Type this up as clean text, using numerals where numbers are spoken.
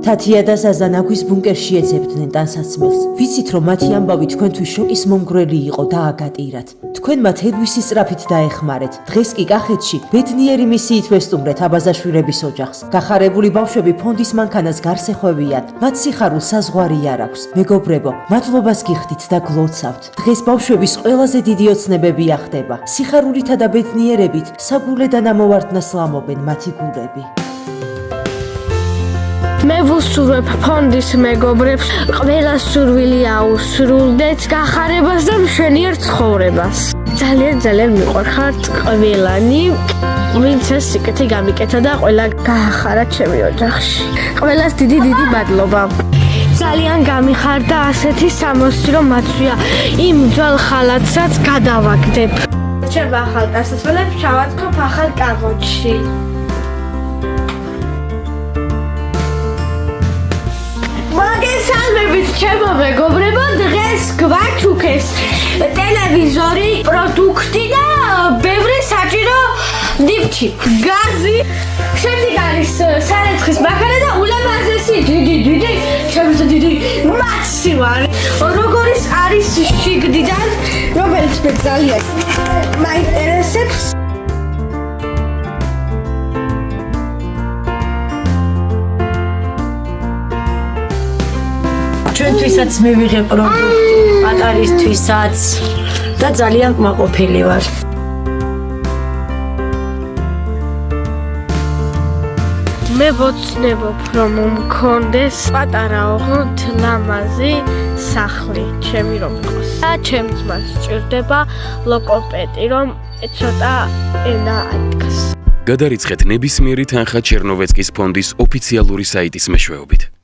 თათია და ზაზანაგვის ბუნკერში ეძებდნენ ტანსაცმელს. ვიცით, რომ მათი ამბავი თქვენთვის შოკის მომგვრელი იყო და აგატირათ. თქვენ მათ ედვისის სწრაფით დაეხმარეთ. დღეს კი კახეთში ბედნიერი მისიით ვესტუმრეთ აბაზაშვილების ოჯახს. გახარებული ბავშვები ფონდის მანქანას გარს ეხვევიან. მათ სიხარულს საზღვარი არ აქვს. მეგობრებო, მადლობას გიხდით და გლოცავთ. დღეს ბავშვების ყველაზე დიდი ოცნებები ახდება. სიხარულითა და ბედნიერებით საგულედან ამოვარდნას ლამობენ მათი გულები. მე ვუსურვებ ფონდის მეგობრებს, ყველა სურვილი აუსრულდეთ, გახარებას და მშვენიერ ცხოვრებას. ძალიან მიყვარხართ ყველანი, ვინც ეს სიკეთე გამიკეთა და ყველა გაახარა ჩემი ოჯახში. ყველას დიდი მადლობა. ძალიან გამიხარდა ასეთი სამოსი, რომ მათვია იმ ძველ ხალათსაც გადავაგდებ. ჩემ ახალ დასასრულებს ჩავატყობ ახალ კამოჩში. მოგესალმებით ჩემო მეგობრებო, დღეს გვაჩუქეს ტელევიზორი, პროდუქტი და ბევრი საჭირო ნივთი, გაზი, შემდეგ არის სარეცხის მანქანა და ულამაზესი დიდი მაცივარი, როგორიც არის შიგნიდან, რომელიც მე ძალიან მაინტერესებს. ჩვენთვისაც მივიღე პროდუქტი, პატარისთვისაც და ძალიან კმაყოფილი ვარ. მე ვოცნებობ, რომ მქონდეს პატარა ოღონდ ლამაზი სახლი, ჩემი რომ იყოს. და ჩემ ძმას სჭირდება ლოგოპედი, რომ ცოტა ენა აიდგას. გადარიცხეთ ნებისმიერი თანხა ჩერნოვეცკის ფონდის ოფიციალური საიტის მეშვეობით.